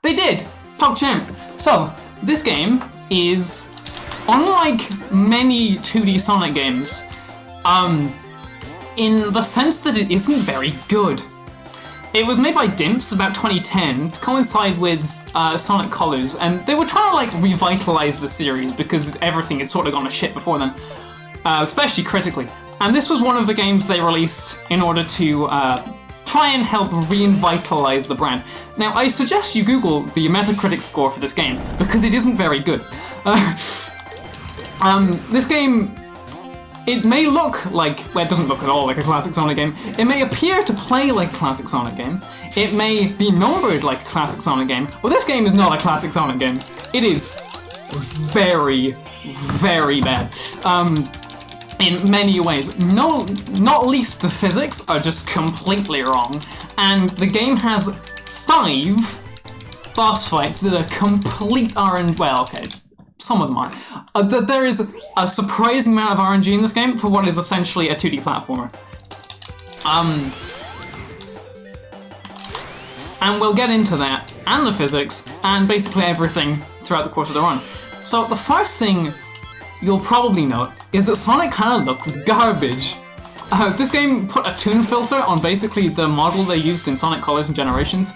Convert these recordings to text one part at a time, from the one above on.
They did! PogChamp! So, this game is, unlike many 2D Sonic games, in the sense that it isn't very good. It was made by Dimps about 2010 to coincide with Sonic Colors, and they were trying to like revitalize the series because everything had sort of gone to shit before then, especially critically. And this was one of the games they released in order to try and help re-vitalize the brand. Now, I suggest you Google the Metacritic score for this game, because it isn't very good. This game, it may look like, well, it doesn't look at all like a classic Sonic game. It may appear to play like a classic Sonic game. It may be numbered like a classic Sonic game. Well, this game is not a classic Sonic game. It is very, very bad. In many ways. No, not least the physics are just completely wrong. And the game has 5 boss fights that are complete RNG. Well, okay. Some of them are. There is a surprising amount of RNG in this game for what is essentially a 2D platformer. And we'll get into that, and the physics, and basically everything throughout the course of the run. So the first thing you'll probably note is that Sonic kind of looks garbage. This game put a toon filter on basically the model they used in Sonic Colors and Generations,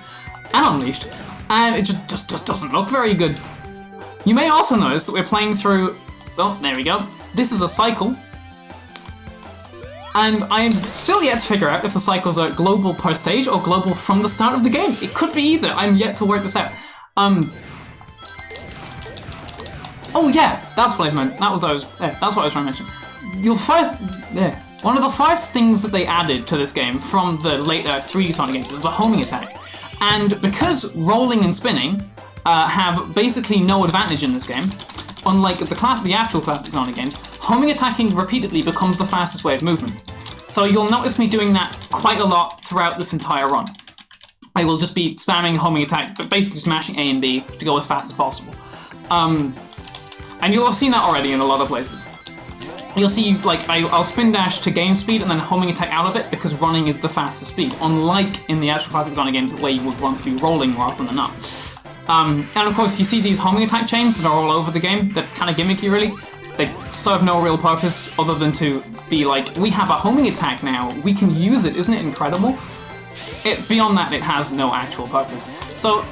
and Unleashed, and it just doesn't look very good. You may also notice that we're playing through, oh, there we go, this is a cycle, and I'm still yet to figure out if the cycles are global per stage or global from the start of the game. It could be either, I'm yet to work this out. Oh yeah, that's what I meant, that's what I was trying to mention. One of the first things that they added to this game from the later 3D Sonic games is the homing attack. And because rolling and spinning have basically no advantage in this game, unlike the actual classic Sonic games, homing attacking repeatedly becomes the fastest way of movement. So you'll notice me doing that quite a lot throughout this entire run. I will just be spamming homing attack, but basically smashing A and B to go as fast as possible. And you'll have seen that already in a lot of places. You'll see, like, I'll spin dash to gain speed and then homing attack out of it because running is the fastest speed, unlike in the actual classic Sonic games where you would want to be rolling rather than up. And of course, you see these homing attack chains that are all over the game. They're kind of gimmicky, really. They serve no real purpose other than to be like, we have a homing attack now, we can use it, isn't it incredible? Beyond that, it has no actual purpose. So,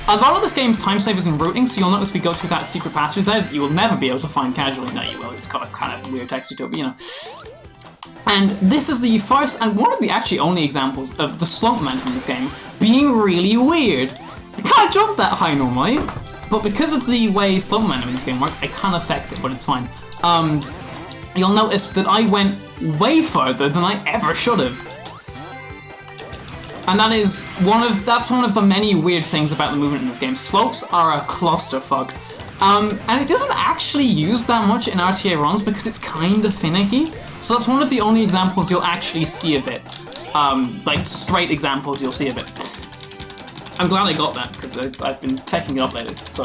a lot of this game's time savers and routing, so you'll notice we go through that secret passage there that you will never be able to find casually. No, you will, it's got a kind of weird texture to it, but you know. And this is the first, and one of the actually only examples of the slump momentum in this game being really weird. I can't jump that high normally, but because of the way slump momentum in this game works, I can affect it, but it's fine. You'll notice that I went way further than I ever should have. And that's one of the many weird things about the movement in this game. Slopes are a clusterfuck. And it doesn't actually use that much in RTA runs because it's kind of finicky. So that's one of the only examples you'll actually see of it. Like straight examples you'll see of it. I'm glad I got that because I've been checking it up lately. So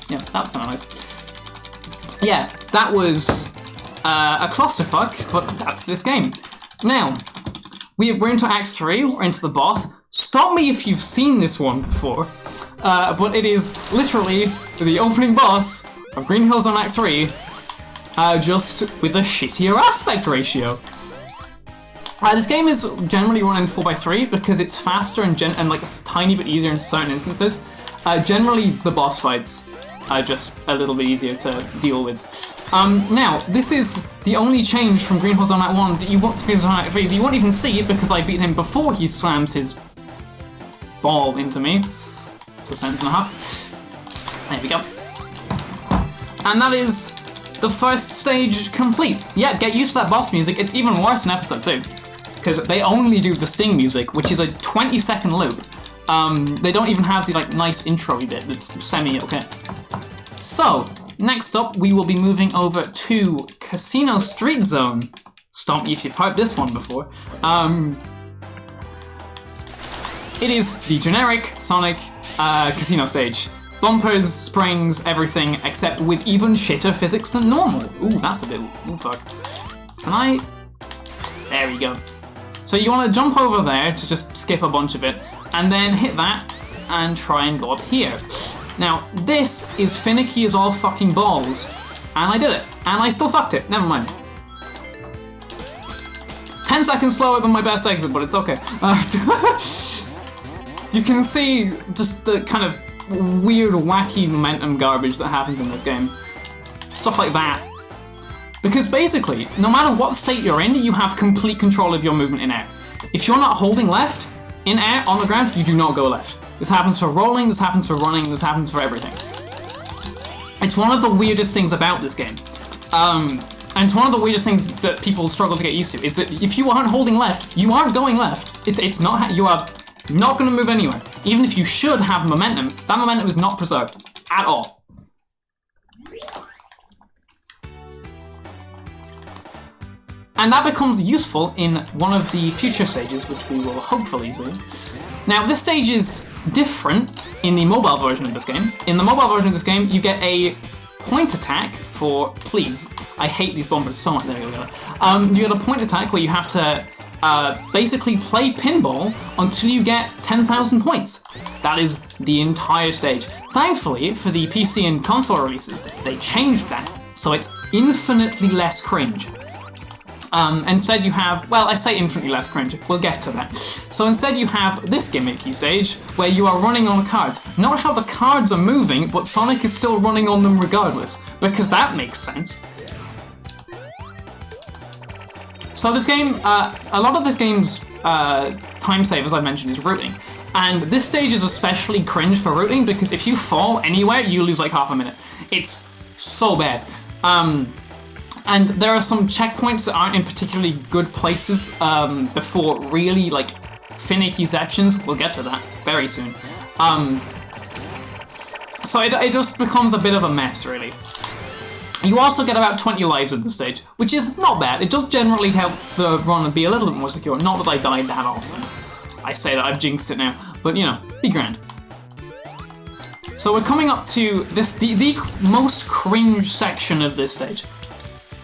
yeah, that's kind of nice. Yeah, that was a clusterfuck, but that's this game. Now, we're into Act 3, we're into the boss. Stop me if you've seen this one before, but it is literally the opening boss of Green Hill Zone Act 3, just with a shittier aspect ratio. This game is generally run in 4x3 because it's faster and like a tiny bit easier in certain instances. Generally, the boss fights are just a little bit easier to deal with. Now, this is the only change from Green Hill Zone Act 1 that you won't, Green Hill Zone Act 3 that you won't even see because I beat him before he slams his ball into me. It's a sentence and a half. There we go. And that is the first stage complete. Yeah, get used to that boss music. It's even worse in episode 2. Because they only do the Sting music, which is a 20-second loop. They don't even have the like nice intro-y bit that's semi-okay. So, next up, we will be moving over to Casino Street Zone. Stomp me if you've heard this one before. It is the generic Sonic casino stage. Bumpers, springs, everything, except with even shitter physics than normal. Ooh, that's a bit... Ooh, fuck. Can I... There we go. So you want to jump over there to just skip a bunch of it, and then hit that, and try and go up here. Now, this is finicky as all fucking balls, and I did it, and I still fucked it, never mind. 10 seconds slower than my best exit, but it's okay. You can see just the kind of weird, wacky momentum garbage that happens in this game. Stuff like that. Because basically, no matter what state you're in, you have complete control of your movement in air. If you're not holding left, in air, on the ground, you do not go left. This happens for rolling, this happens for running, this happens for everything. It's one of the weirdest things about this game. And it's one of the weirdest things that people struggle to get used to, is that if you aren't holding left, you aren't going left. It's not, you are not going to move anywhere. Even if you should have momentum, that momentum is not preserved at all. And that becomes useful in one of the future stages, which we will hopefully see. Now, this stage is different in the mobile version of this game. In the mobile version of this game, you get a point attack for... Please, I hate these bumpers so much. There you go. You get a point attack where you have to basically play pinball until you get 10,000 points. That is the entire stage. Thankfully, for the PC and console releases, they changed that, so it's infinitely less cringe. Instead you have, well, I say infinitely less cringe, we'll get to that. So instead you have this gimmicky stage where you are running on cards. Not how the cards are moving, but Sonic is still running on them regardless, because that makes sense. So this game, a lot of this game's time save, as I mentioned, is rooting. And this stage is especially cringe for rooting because if you fall anywhere, you lose like half a minute. It's so bad. And there are some checkpoints that aren't in particularly good places before really like finicky sections. We'll get to that very soon. So it just becomes a bit of a mess, really. You also get about 20 lives at this stage, which is not bad. It does generally help the run be a little bit more secure. Not that I died that often. I say that, I've jinxed it now. But, you know, be grand. So we're coming up to this the most cringe section of this stage.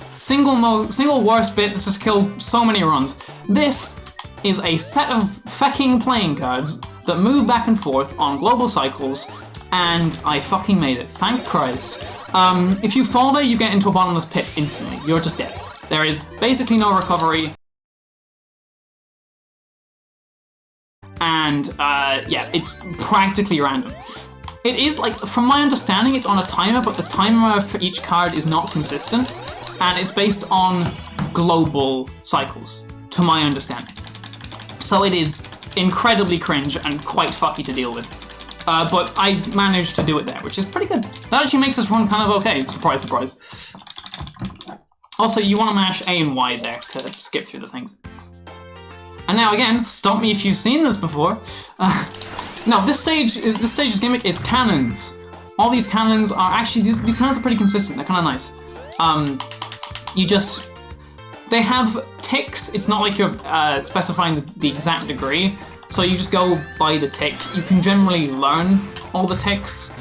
Single worst bit, this has killed so many runs. This is a set of fecking playing cards that move back and forth on global cycles, and I fucking made it, thank Christ. If you fall there, you get into a bottomless pit instantly. You're just dead. There is basically no recovery. And, yeah, it's practically random. It is, like, from my understanding, it's on a timer, but the timer for each card is not consistent, and it's based on global cycles, to my understanding. So it is incredibly cringe and quite fucky to deal with. But I managed to do it there, which is pretty good. That actually makes this run kind of okay, surprise, surprise. Also, you want to mash A and Y there to skip through the things. And now again, stop me if you've seen this before. No, this stage's gimmick is cannons. All these cannons are actually, these cannons are pretty consistent, they're kind of nice. They have ticks, it's not like you're specifying the exact degree, so you just go by the tick. You can generally learn all the ticks,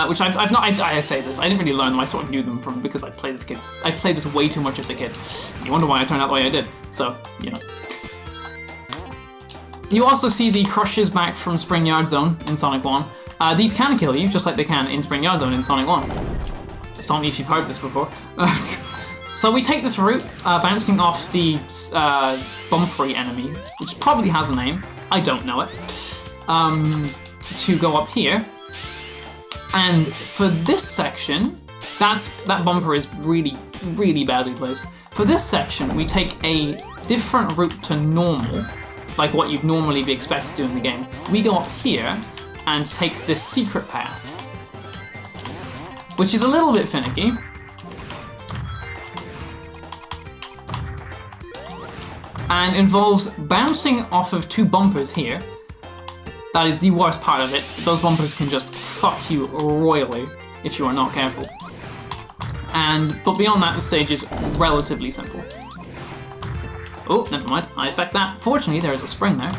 which I say this, I didn't really learn them, I sort of knew them from, because I played this way too much as a kid. You wonder why I turned out the way I did, so, you know. You also see the crushes back from Spring Yard Zone in Sonic 1. These can kill you, just like they can in Spring Yard Zone in Sonic 1. Stop me if you've heard this before. So we take this route, bouncing off the bumpery enemy, which probably has a name, I don't know it, to go up here. And for this section, that bumper is really, really badly placed. For this section, we take a different route to normal, like what you'd normally be expected to do in the game. We go up here and take this secret path, which is a little bit finicky. And involves bouncing off of two bumpers here. That is the worst part of it. Those bumpers can just fuck you royally if you are not careful. But beyond that, the stage is relatively simple. Oh, never mind, I affect that. Fortunately, there is a spring there.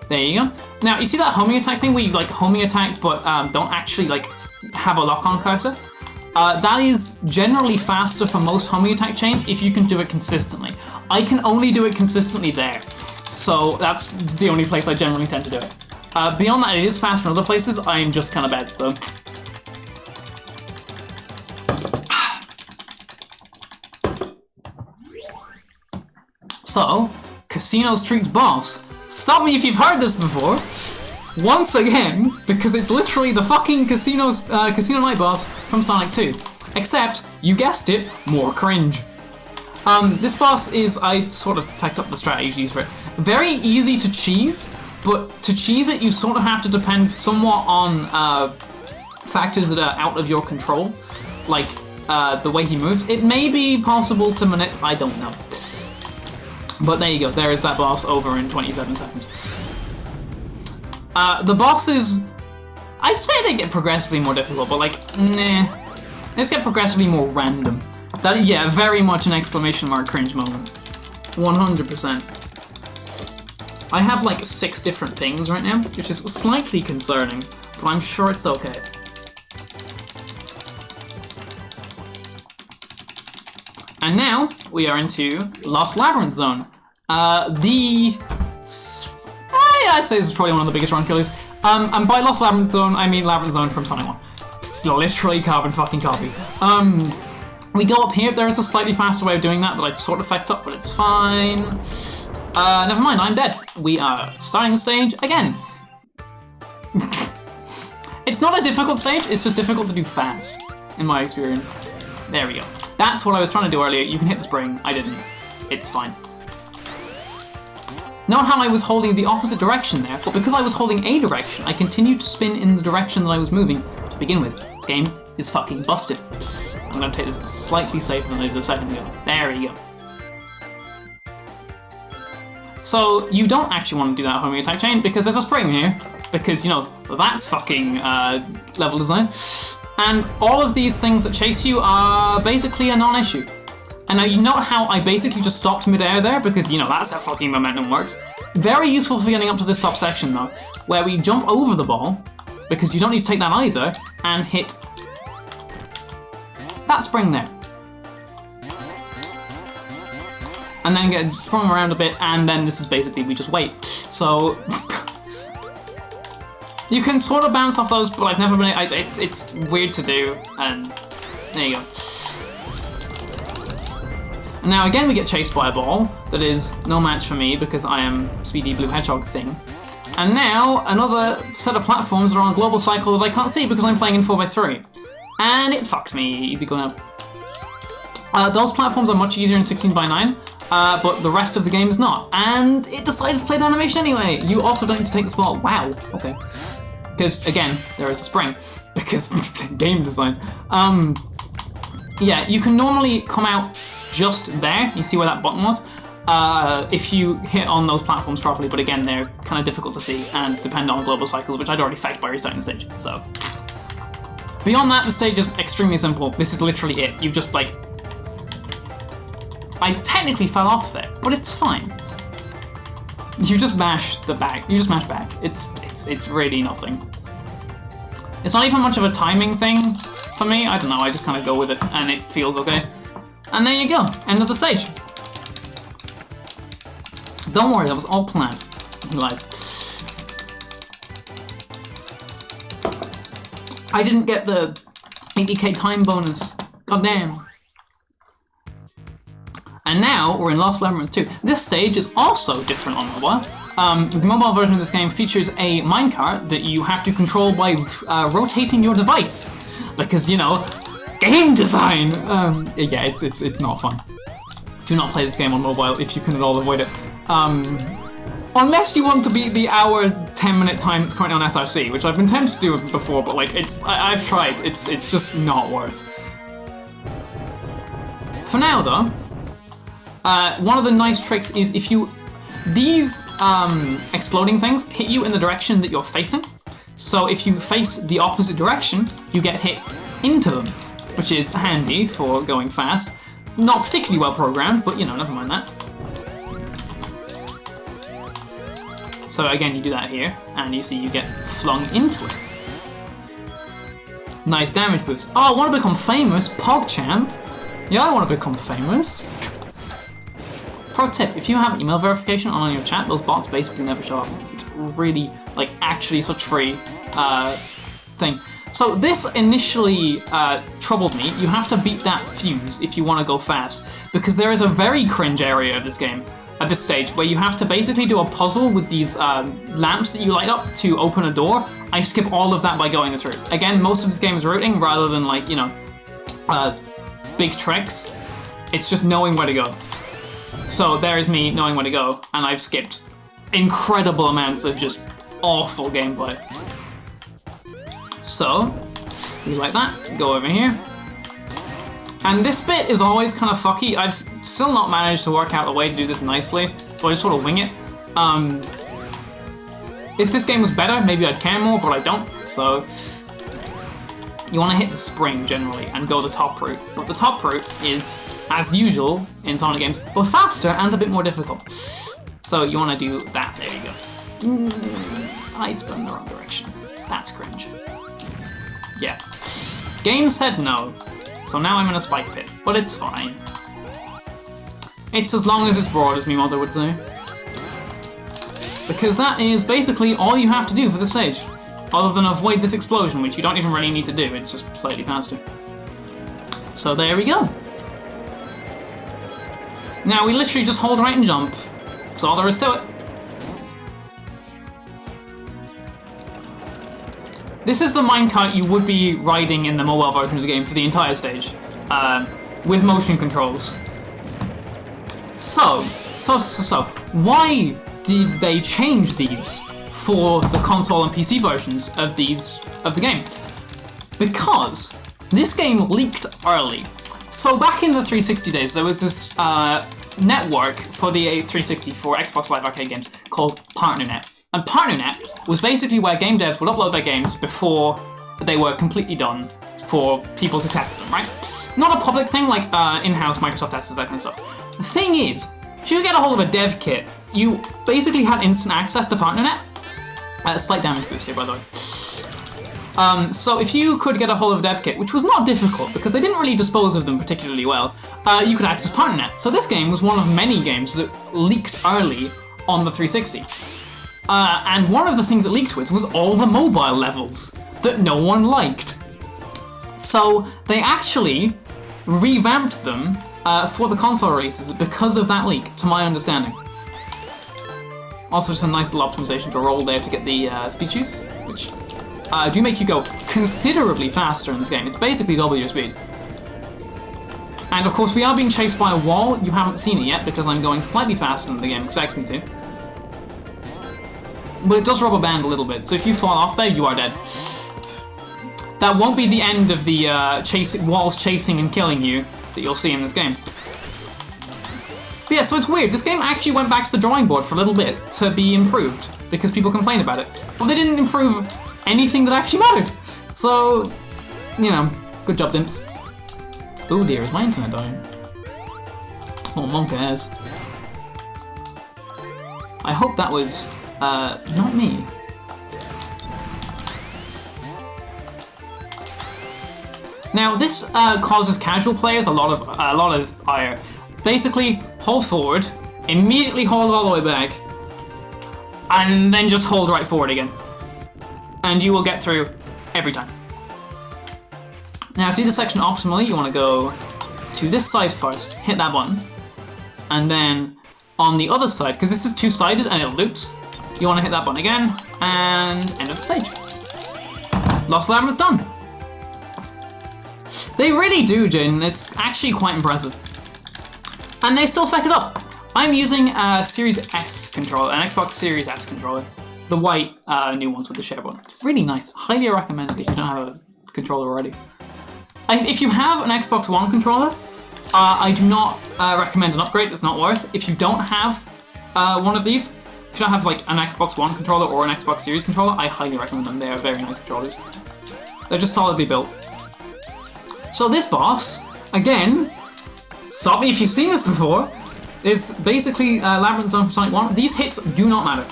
There you go. Now, you see that homing attack thing where you like homing attack but don't actually like have a lock-on cursor? That is generally faster for most homing attack chains if you can do it consistently. I can only do it consistently there, so that's the only place I generally tend to do it. Beyond that, it is faster in other places. I am just kind of bad, so. So, Casino Street's boss. Stop me if you've heard this before. Once again, because it's literally the fucking Casino Night boss from Sonic 2. Except, you guessed it, more cringe. This boss is, I sort of packed up the strategies for it. Very easy to cheese, but to cheese it, you sort of have to depend somewhat on factors that are out of your control. Like, the way he moves. It may be possible to manipulate, I don't know. But there you go, there is that boss over in 27 seconds. The bosses, I'd say they get progressively more difficult, but like, nah. They just get progressively more random. That, yeah, very much an exclamation mark cringe moment. 100%. I have like 6 different things right now, which is slightly concerning, but I'm sure it's okay. And now, we are into Lost Labyrinth Zone. I'd say this is probably one of the biggest run killers. And by Lost Labyrinth Zone, I mean Labyrinth Zone from Sonic 1. It's literally carbon fucking copy. We go up here. There is a slightly faster way of doing that I sort of fucked up, but it's fine. Never mind, I'm dead. We are starting the stage again. It's not a difficult stage, it's just difficult to do fast, in my experience. There we go. That's what I was trying to do earlier. You can hit the spring. I didn't. It's fine. Note how I was holding the opposite direction there, but because I was holding a direction, I continued to spin in the direction that I was moving to begin with. This game is fucking busted. I'm going to take this slightly safer than I did a second ago. There we go. So, you don't actually want to do that homing attack chain because there's a spring here, because, you know, that's fucking level design. And all of these things that chase you are basically a non-issue. And now you note how I basically just stopped mid-air there, because, you know, that's how fucking momentum works. Very useful for getting up to this top section, though, where we jump over the ball, because you don't need to take that either, and hit that spring there. And then get sprung around a bit, and then this is basically, we just wait. So, you can sort of bounce off those, but I've never been, it's weird to do, and there you go. And now again we get chased by a ball that is no match for me because I am Speedy Blue Hedgehog thing. And now another set of platforms are on a global cycle that I can't see because I'm playing in 4x3. And it fucked me, easy going up. Those platforms are much easier in 16:9, but the rest of the game is not. And it decided to play the animation anyway. You also don't need to take the spot. Wow, okay. Because again, there is a spring. Because game design. Yeah, you can normally come out just there. You see where that button was? If you hit on those platforms properly, but again, they're kind of difficult to see and depend on global cycles, which I'd already faked by restarting the stage, so. Beyond that, the stage is extremely simple. This is literally it. You just, like... I technically fell off there, but it's fine. You just mash the back. You just mash back. It's really nothing. It's not even much of a timing thing for me. I don't know, I just kind of go with it, and it feels okay. And there you go, end of the stage. Don't worry, that was all planned. Lies. I didn't get the 80k time bonus. God damn. And now we're in Lost Labyrinth 2. This stage is also different on mobile. The mobile version of this game features a minecart that you have to control by rotating your device. Because, you know, game design! Yeah, it's not fun. Do not play this game on mobile if you can at all avoid it. Unless you want to beat the hour, 10-minute time that's currently on SRC, which I've been tempted to do before, but like, I've tried. It's just not worth. For now, though, one of the nice tricks is if you... These exploding things hit you in the direction that you're facing. So if you face the opposite direction, you get hit into them, which is handy for going fast. Not particularly well programmed, but you know, never mind that. So again, you do that here, and you see you get flung into it. Nice damage boost. Oh, I want to become famous, PogChamp. Yeah, I want to become famous. Pro tip, if you have email verification on your chat, those bots basically never show up. It's really, like, actually such free thing. So this initially troubled me. You have to beat that fuse if you want to go fast, because there is a very cringe area of this game, at this stage, where you have to basically do a puzzle with these lamps that you light up to open a door. I skip all of that by going this route. Again, most of this game is routing rather than, like, you know, big tricks. It's just knowing where to go. So there is me knowing where to go, and I've skipped incredible amounts of just awful gameplay. So, we like that, go over here. And this bit is always kind of fucky. I've still not managed to work out a way to do this nicely, so I just sort of wing it. If this game was better, maybe I'd care more, but I don't. So, you want to hit the spring generally and go the top route. But the top route is, as usual in Sonic games, both faster and a bit more difficult. So you want to do that. There you go. I spun the wrong direction. That's cringe. Yeah. Game said no. So now I'm in a spike pit, but it's fine. It's as long as it's broad, as my mother would say. Because that is basically all you have to do for the stage. Other than avoid this explosion, which you don't even really need to do, it's just slightly faster. So there we go. Now we literally just hold right and jump. That's all there is to it. This is the minecart you would be riding in the mobile version of the game for the entire stage, with motion controls. So, why did they change these for the console and PC versions of the game? Because this game leaked early. So back in the 360 days, there was this network for the 360 for Xbox Live Arcade games called PartnerNet. And PartnerNet was basically where game devs would upload their games before they were completely done for people to test them, right? Not a public thing like in-house Microsoft testers, that kind of stuff. The thing is, if you could get a hold of a dev kit, you basically had instant access to PartnerNet. Slight damage boost here, by the way. So if you could get a hold of a dev kit, which was not difficult because they didn't really dispose of them particularly well, you could access PartnerNet. So this game was one of many games that leaked early on the 360. And one of the things it leaked with was all the mobile levels that no one liked. So they actually revamped them for the console releases because of that leak, to my understanding. Also just a nice little optimization to roll there to get the speed juice, which do make you go considerably faster in this game. It's basically double your speed. And of course we are being chased by a wall. You haven't seen it yet because I'm going slightly faster than the game expects me to. But it does rubber band a little bit, so if you fall off there, you are dead. That won't be the end of the walls chasing and killing you that you'll see in this game. But yeah, so it's weird. This game actually went back to the drawing board for a little bit to be improved, because people complained about it. But they didn't improve anything that actually mattered. So, you know, good job, dimps. Oh dear, is my internet dying? Oh, monk ass. I hope that was... not me. Now this causes casual players a lot of ire. Basically, hold forward, immediately hold all the way back, and then just hold right forward again, and you will get through every time. Now to do this section optimally, you want to go to this side first, hit that button, and then on the other side, because this is two-sided and it loops. You want to hit that button again, and end of the stage. Lost Labyrinth done. They really do, Jaden. It's actually quite impressive. And they still fuck it up. I'm using a Series S controller, an Xbox Series S controller. The white new ones with the share button. It's really nice. Highly recommend it if you don't have a controller already. If you have an Xbox One controller, I do not recommend an upgrade. It's not worth. If you don't have one of these, if you don't have like an Xbox One controller or an Xbox Series controller, I highly recommend them. They are very nice controllers. They're just solidly built. So this boss, again, stop me if you've seen this before, is basically Labyrinth Zone from Sonic 1. These hits do not matter.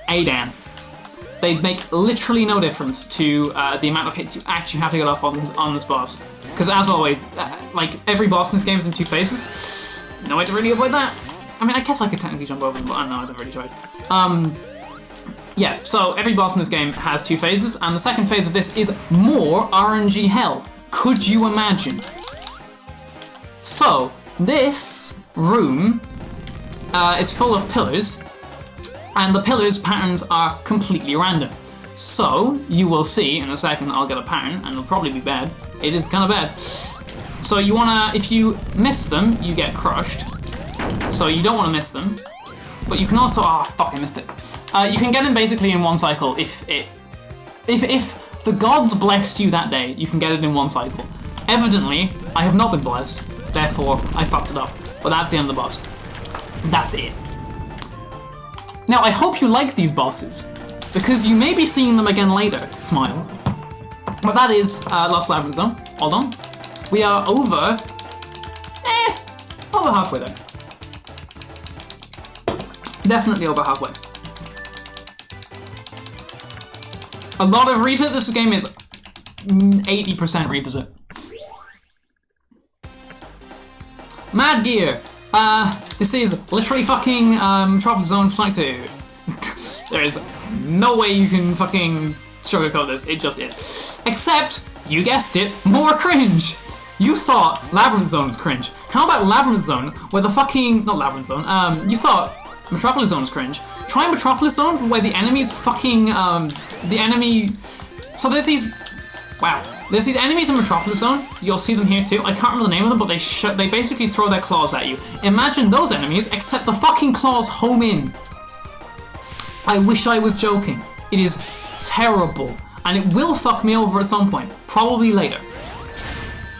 A damn. They make literally no difference to the amount of hits you actually have to get off on this boss. Because as always, like every boss in this game is in two phases. No way to really avoid that. I mean, I guess I could technically jump over them, but I don't know, I haven't really tried. yeah, so every boss in this game has 2 phases, and the second phase of this is more RNG hell. Could you imagine? So, this room is full of pillars, and the pillars' patterns are completely random. So, you will see, in a second I'll get a pattern, and it'll probably be bad. It is kind of bad. So you wanna, if you miss them, you get crushed. So you don't wanna miss them. But you can also, fuck, I missed it. You can get in basically in 1 cycle if the gods blessed you that day, you can get it in 1 cycle. Evidently, I have not been blessed, therefore I fucked it up. But that's the end of the boss. That's it. Now, I hope you like these bosses, because you may be seeing them again later, smile. But that is Lost Labyrinth Zone. Hold on. We are over halfway there. Definitely over halfway. A lot of revisit. This game is 80% revisit. Mad Gear. This is literally fucking Metropolis Zone Flight 2. There is no way you can fucking sugarcoat this. It just is. Except, you guessed it, more cringe. You thought Labyrinth Zone was cringe. How about Labyrinth Zone, where the fucking... Not Labyrinth Zone, you thought Metropolis Zone was cringe. Try Metropolis Zone, where the enemies fucking, the enemy... So there's these... Wow. There's these enemies in Metropolis Zone. You'll see them here too. I can't remember the name of them, but they basically throw their claws at you. Imagine those enemies, except the fucking claws home in. I wish I was joking. It is terrible. And it will fuck me over at some point. Probably later.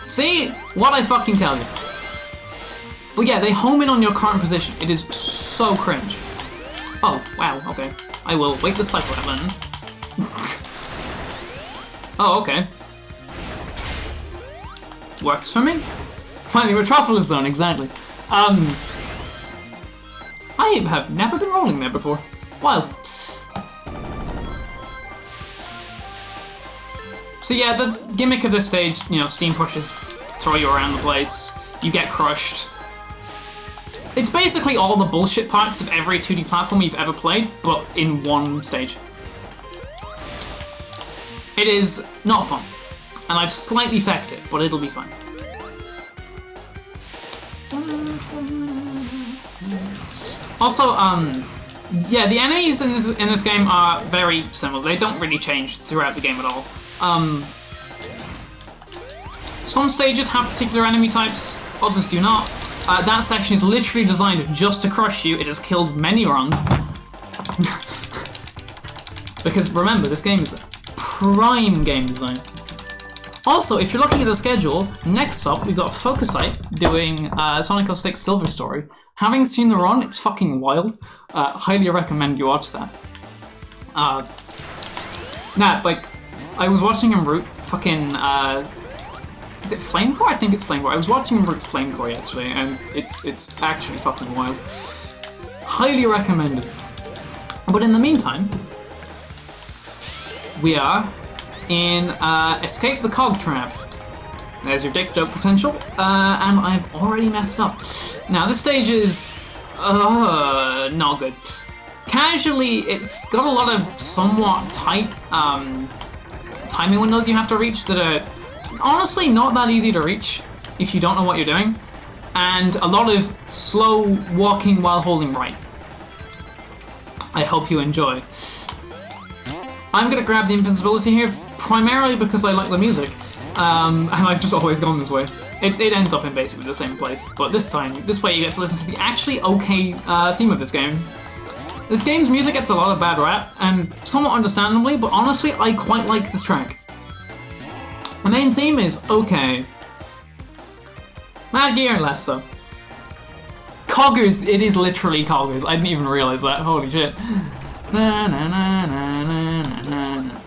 See? What I fucking tell you. But yeah, they home in on your current position. It is so cringe. Oh, wow, okay. I will wait the cycle out then. Oh, okay. Works for me? Finally, Metropolis Zone, exactly. I have never been rolling there before. Wild. So yeah, the gimmick of this stage, you know, steam pushes throw you around the place, you get crushed. It's basically all the bullshit parts of every 2D platform you've ever played, but in one stage. It is not fun, and I've slightly fecked it, but it'll be fun. Also, yeah, the enemies in this game are very similar. They don't really change throughout the game at all. Some stages have particular enemy types, others do not. That section is literally designed just to crush you. It has killed many runs. Because remember, this game is prime game design. Also, if you're looking at the schedule, next up we've got Focusite doing Sonic 06 Silver Story. Having seen the run, it's fucking wild. Highly recommend you watch that. Like, I was watching him root fucking, is it Flamecore? I think it's Flamecore. I was watching him root Flamecore yesterday, and it's actually fucking wild. Highly recommended. But in the meantime, we are in Escape the Cog Trap. There's your dick joke potential, and I've already messed up. Now, this stage is not good. Casually, it's got a lot of somewhat tight timing windows you have to reach that are honestly not that easy to reach if you don't know what you're doing, and a lot of slow walking while holding right. I hope you enjoy. I'm gonna grab the invincibility here, primarily because I like the music, and I've just always gone this way. It ends up in basically the same place, but this way you get to listen to the actually okay theme of this game. This game's music gets a lot of bad rap, and somewhat understandably, but honestly, I quite like this track. The main theme is okay. Mad Gear, less so. Coggers, it is literally Coggers. I didn't even realize that. Holy shit. Na, na, na, na, na, na, na.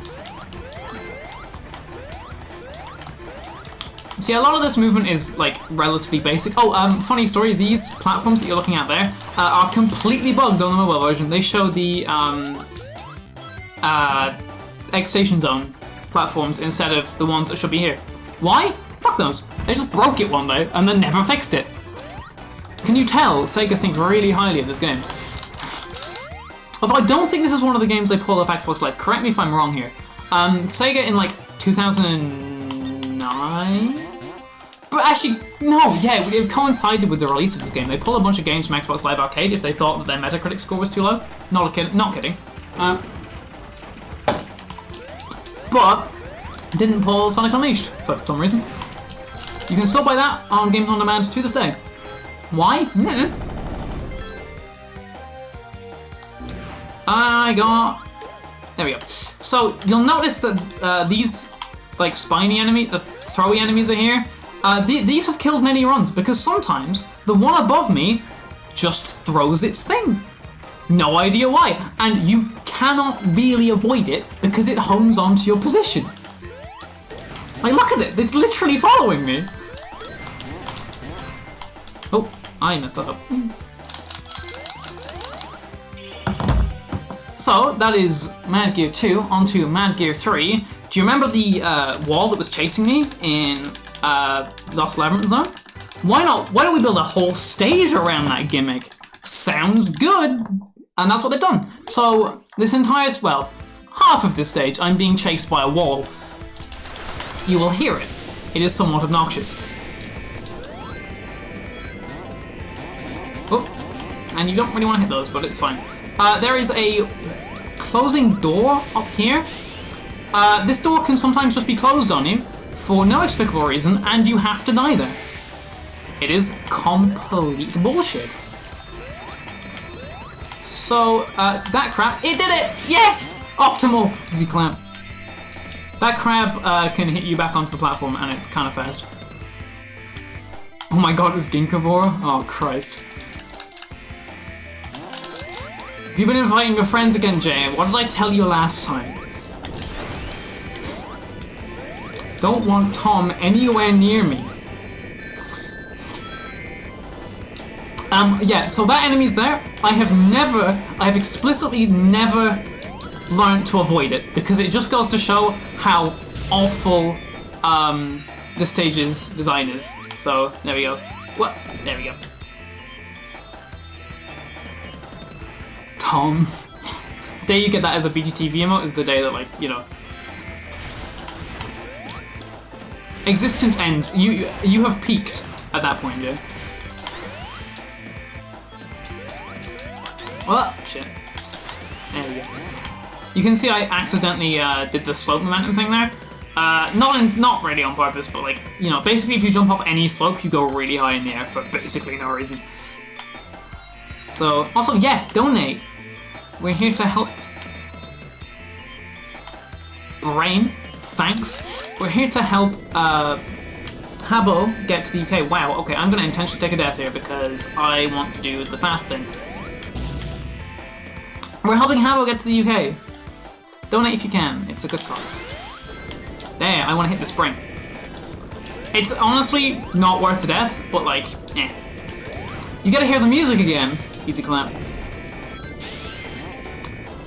See, a lot of this movement is, like, relatively basic. Oh, funny story, these platforms that you're looking at there are completely bugged on the mobile version. They show the, X-Station Zone platforms instead of the ones that should be here. Why? Fuck those. They just broke it one day and then never fixed it. Can you tell Sega thinks really highly of this game? Although I don't think this is one of the games they pulled off Xbox Live. Correct me if I'm wrong here. Sega in like 2009? But actually, no, yeah, it coincided with the release of this game. They pulled a bunch of games from Xbox Live Arcade if they thought that their Metacritic score was too low. Not kidding. But didn't pull Sonic Unleashed for some reason. You can still play that on Games on Demand to this day. Why? There we go. So you'll notice that these like spiny enemy, the throwy enemies are here. These have killed many runs because sometimes the one above me just throws its thing. No idea why. And you cannot really avoid it because it hones onto your position. Like, look at it. It's literally following me. Oh, I messed that up. So, that is Mad Gear 2, onto Mad Gear 3. Do you remember the wall that was chasing me in Lost Labyrinth Zone? Why don't we build a whole stage around that gimmick? Sounds good! And that's what they've done. So, this entire, well, half of this stage, I'm being chased by a wall. You will hear it. It is somewhat obnoxious. Oh, and you don't really want to hit those, but it's fine. There is a closing door up here. This door can sometimes just be closed on you for no explicable reason, and you have to die there. It is complete bullshit. So, that crab, it did it! Yes! Optimal! Easy clamp. That crab can hit you back onto the platform, and it's kind of fast. Oh my god, it's Ginkgobora? Oh, Christ. Have you been inviting your friends again, Jay? What did I tell you last time? Don't want Tom anywhere near me. Yeah, so that enemy's there. I have explicitly never learned to avoid it, because it just goes to show how awful this stage's design is. So, there we go. What? There we go. Tom. The day you get that as a BGTV emote is the day that, like, you know, existence ends. You have peaked at that point, dude. Oh, shit. There we go. You can see I accidentally did the slope momentum thing there. Not really on purpose, but like, you know, basically if you jump off any slope, you go really high in the air for basically no reason. So, also, yes, donate. We're here to help. Brain, thanks. We're here to help Habo get to the UK. Wow, okay, I'm gonna intentionally take a death here because I want to do the fast thing. We're helping Habo get to the UK. Donate if you can, it's a good cause. There, I want to hit the spring. It's honestly not worth the death, but like, eh. You gotta hear the music again. Easy clamp.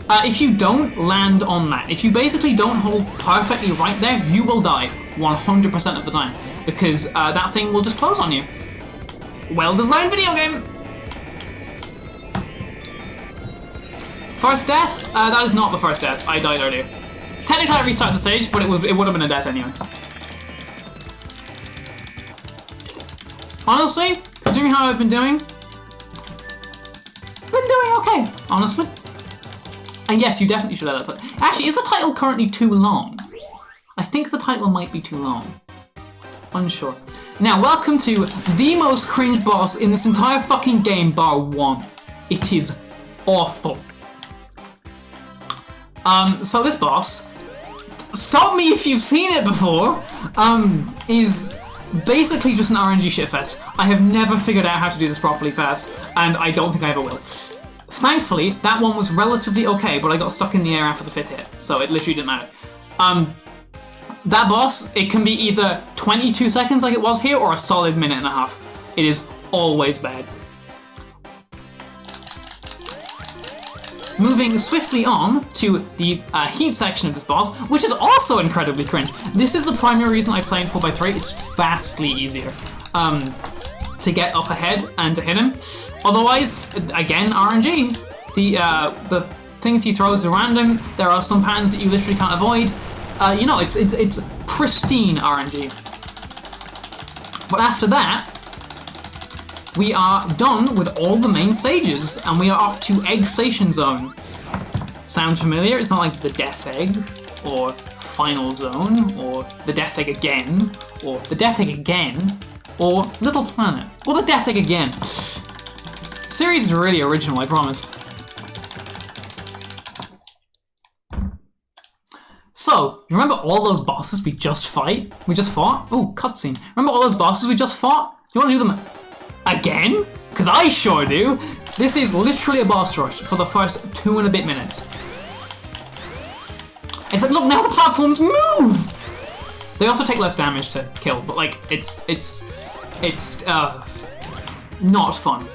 If you don't land on that, if you basically don't hold perfectly right there, you will die 100% of the time. Because that thing will just close on you. Well-designed video game! First death? That is not the first death. I died earlier. Technically I restarted the stage, but it would have been a death anyway. Honestly, considering how I've been doing okay, honestly. And yes, you definitely should have that title. Actually, is the title currently too long? I think the title might be too long. Unsure. Now, welcome to the most cringe boss in this entire fucking game, bar one. It is awful. So this boss, stop me if you've seen it before, is basically just an RNG shitfest. I have never figured out how to do this properly fast, and I don't think I ever will. Thankfully, that one was relatively okay, but I got stuck in the air after the 5th hit, so it literally didn't matter. That boss, it can be either 22 seconds like it was here, or a solid minute and a half. It is always bad. Moving swiftly on to the heat section of this boss, which is also incredibly cringe. This is the primary reason I play in 4x3. It's vastly easier to get up ahead and to hit him. Otherwise, again, RNG. The things he throws are random. There are some patterns that you literally can't avoid. You know, it's pristine RNG. But after that, we are done with all the main stages, and we are off to Egg Station Zone. Sound familiar? It's not like the Death Egg, or Final Zone, or the Death Egg again, or the Death Egg again, or Little Planet, or the Death Egg again. Series is really original, I promise. So, you remember all those bosses we just fought? Oh, cutscene. Remember all those bosses we just fought? You want to do them again? Because I sure do. This is literally a boss rush for the first 2 and a bit minutes. Except look, now the platforms move! They also take less damage to kill, but like, it's not fun.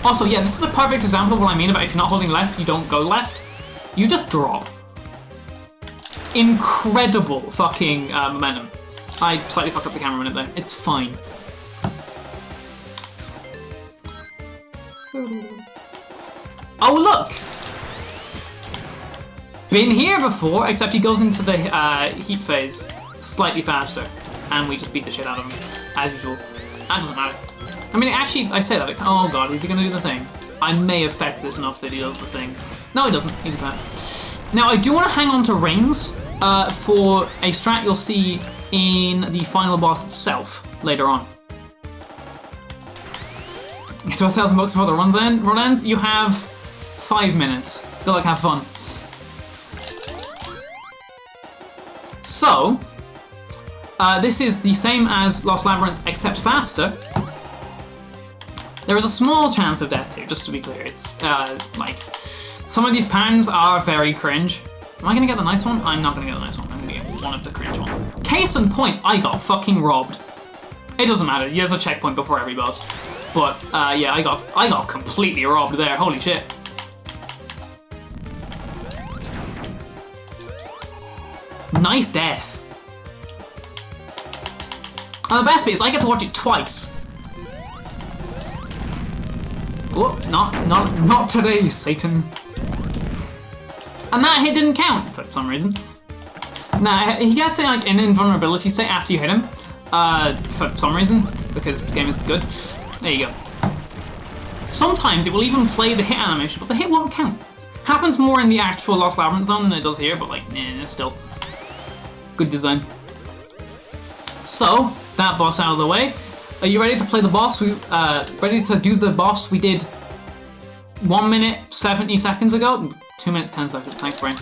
Also, yeah, this is a perfect example of what I mean about if you're not holding left, you don't go left. You just drop. Incredible fucking momentum. I slightly fucked up the camera a minute there. It's fine. Oh, look! Been here before, except he goes into the heat phase slightly faster. And we just beat the shit out of him, as usual. That doesn't matter. I mean, actually, I say that. Oh god, is he gonna do the thing? I may affect this enough that he does the thing. No, he doesn't. He's a fan. Now, I do want to hang on to rings for a strat you'll see in the final boss itself later on. Get to 1,000 bucks before the run ends. You have 5 minutes. Good luck, have fun. So, this is the same as Lost Labyrinth, except faster. There is a small chance of death here, just to be clear. It's, like, some of these patterns are very cringe. Am I gonna get the nice one? I'm not gonna get the nice one. I'm gonna get one of the cringe one. Case in point, I got fucking robbed. It doesn't matter. There's a checkpoint before every boss. But, yeah, I got completely robbed there. Holy shit. Nice death. And the best bit is I get to watch it twice. Oh, not today, Satan. And that hit didn't count for some reason. Nah, he gets in like an invulnerability state after you hit him. For some reason, because this game is good. There you go. Sometimes it will even play the hit animation, but the hit won't count. Happens more in the actual Lost Labyrinth zone than it does here, but like, still. Good design. So, that boss out of the way. Are you ready to play the boss? Ready to do the boss we did 1 minute, 70 seconds ago? 2 minutes, 10 seconds, thanks brain.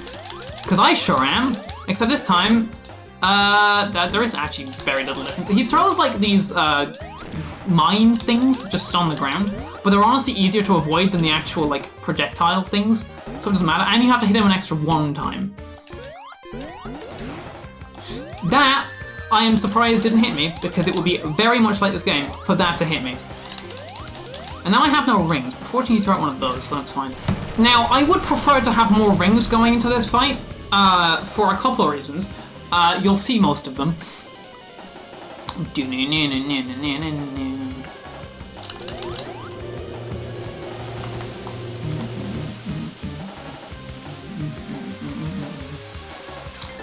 Because I sure am. Except this time, there is actually very little difference. He throws like these mine things just on the ground, but they're honestly easier to avoid than the actual like projectile things, so it doesn't matter. And you have to hit him an extra 1 time. That, I am surprised didn't hit me, because it would be very much like this game for that to hit me. And now I have no rings, but fortunately you throw out one of those, so that's fine. Now, I would prefer to have more rings going into this fight, for a couple of reasons. You'll see most of them.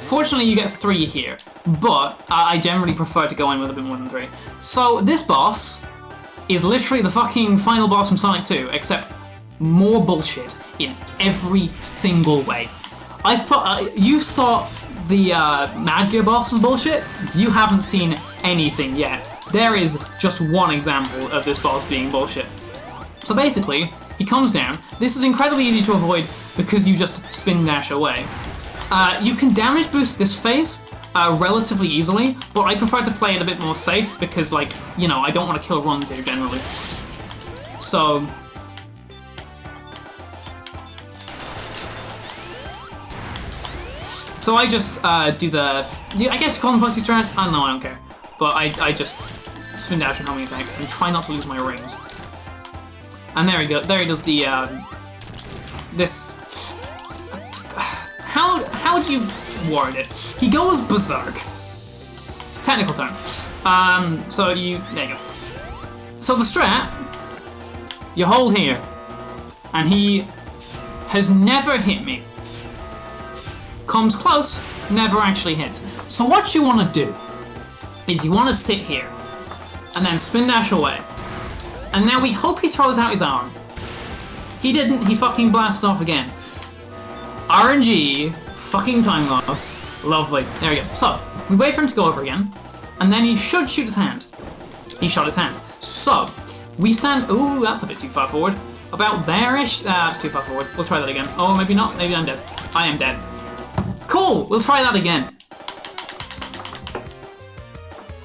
Fortunately, you get 3 here, but I generally prefer to go in with a bit more than 3. So this boss is literally the fucking final boss from Sonic 2, except more bullshit in every single way. I thought you thought the Mad Gear boss was bullshit. You haven't seen anything yet. There is just one example of this boss being bullshit. So basically, he comes down. This is incredibly easy to avoid because you just spin dash away. You can damage boost this phase relatively easily, but I prefer to play it a bit more safe because, like, you know, I don't want to kill runs here generally. So I just do the, I guess you call them pussy strats. I don't know, I don't care. But I just spin dash and homing attack and try not to lose my rings. And there we go. There he does the this. How do you word it? He goes berserk. Technical term. So there you go. So the strat, you hold here, And he has never hit me. Comes close, never actually hits. So what you want to do is you want to sit here and then spin dash away. And now we hope he throws out his arm. He didn't, he fucking blasted off again. RNG, fucking time loss. Lovely. There we go. So, we wait for him to go over again, and then he should shoot his hand. He shot his hand. So, we stand, ooh, that's a bit too far forward. About there-ish? That's too far forward. We'll try that again. Oh, maybe not. Maybe I'm dead. I am dead. Cool, we'll try that again.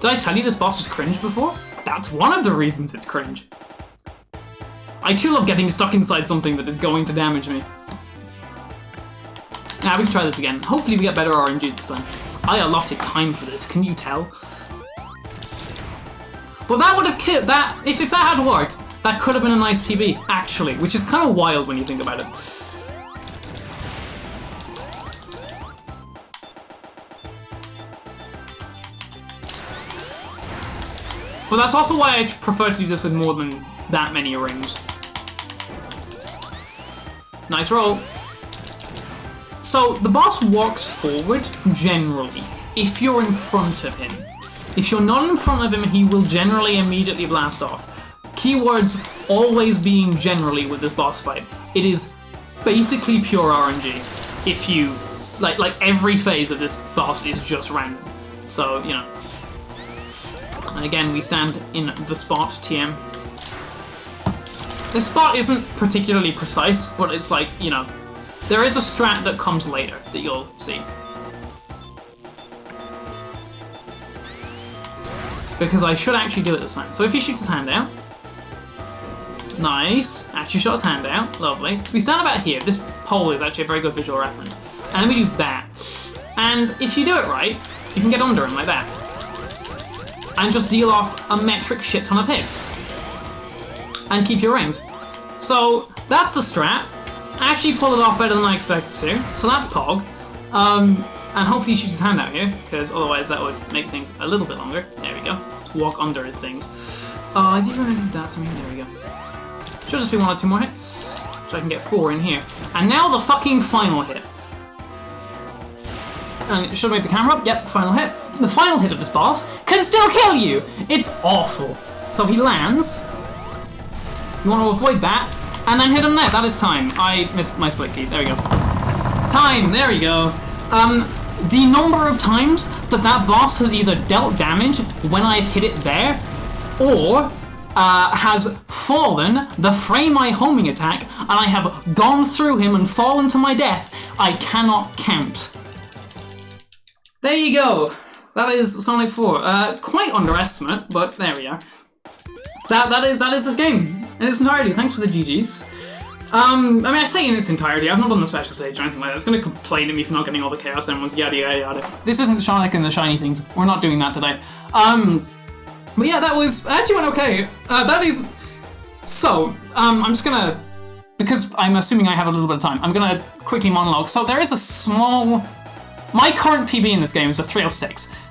Did I tell you this boss was cringe before? That's one of the reasons it's cringe. I too love getting stuck inside something that is going to damage me. Now we can try this again. Hopefully we get better RNG this time. I allotted time for this, can you tell? But that would have killed that, if that had worked, that could have been a nice PB, actually, which is kind of wild when you think about it. But that's also why I prefer to do this with more than that many rings. Nice roll. So, the boss walks forward, generally, if you're in front of him. If you're not in front of him, he will generally immediately blast off. Keywords always being generally with this boss fight. It is basically pure RNG. If you, like every phase of this boss is just random. So, you know. And again, we stand in the spot, TM. This spot isn't particularly precise, but it's like, you know, there is a strat that comes later that you'll see. Because I should actually do it this time. So if he shoots his hand out. Nice. Actually shot his hand out. Lovely. So we stand about here. This pole is actually a very good visual reference. And then we do that. And if you do it right, you can get under him like that. And just deal off a metric shit ton of hits. And keep your rings. So that's the strat. I actually pulled it off better than I expected to. So that's Pog. And hopefully he shoots his hand out here, because otherwise that would make things a little bit longer. There we go. Walk under his things. Oh, is he going to do that to me? There we go. Should just be 1 or 2 more hits. So I can get 4 in here. And now the fucking final hit. And it should make the camera up. Yep, final hit. The final hit of this boss can still kill you! It's awful. So he lands. You want to avoid that. And then hit him there. That is time. I missed my split key. There we go. Time. There we go. The number of times that boss has either dealt damage when I've hit it there, or has fallen the frame I homing attack, and I have gone through him and fallen to my death, I cannot count. There you go. That is Sonic 4. Quite underestimate, but there we are. That is this game in its entirety. Thanks for the GGs. I mean, I say in its entirety, I've not done the special stage or anything like that. It's going to complain at me for not getting all the Chaos Emeralds, yada yada yada. This isn't Sonic and the shiny things. We're not doing that today. But yeah, that actually went okay. That is... So, I'm just going to... Because I'm assuming I have a little bit of time, I'm going to quickly monologue. So there is a small... My current PB in this game is a 306.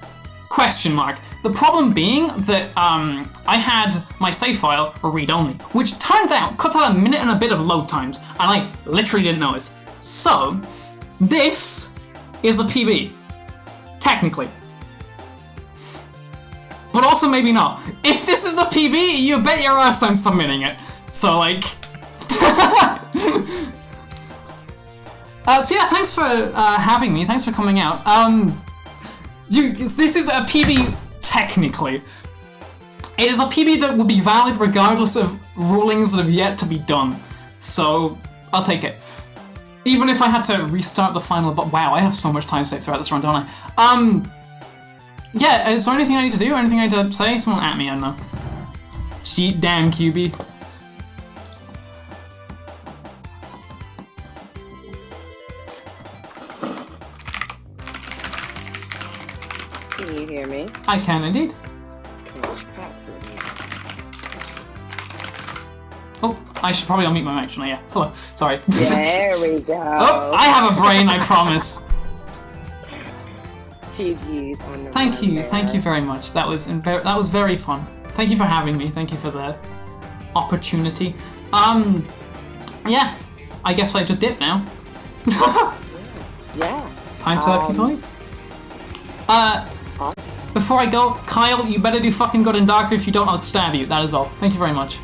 Question mark. The problem being that I had my save file read-only, which turns out cuts out a minute and a bit of load times, and I literally didn't notice. So, this is a PB. Technically. But also maybe not. If this is a PB, you bet your ass I'm submitting it. So, like... so yeah, thanks for having me. Thanks for coming out. This is a PB, technically. It is a PB that will be valid regardless of rulings that have yet to be done. So, I'll take it. Even if I had to restart the final... But wow, I have so much time saved throughout this run, don't I? Yeah, is there anything I need to do? Anything I need to say? Someone at me, I don't know. Cheat, damn QB. Can you hear me? I can indeed. Oh, I should probably unmute my mic, shouldn't I? Yeah. Hello. Sorry. There we go. Oh, I have a brain, I promise. GG's on the Thank you very much. That was very fun. Thank you for having me. Thank you for the opportunity. Yeah, I guess I just did now. Yeah. Time to keep going. Before I go, Kyle, you better do fucking good and darker. If you don't, I'll stab you. That is all. Thank you very much.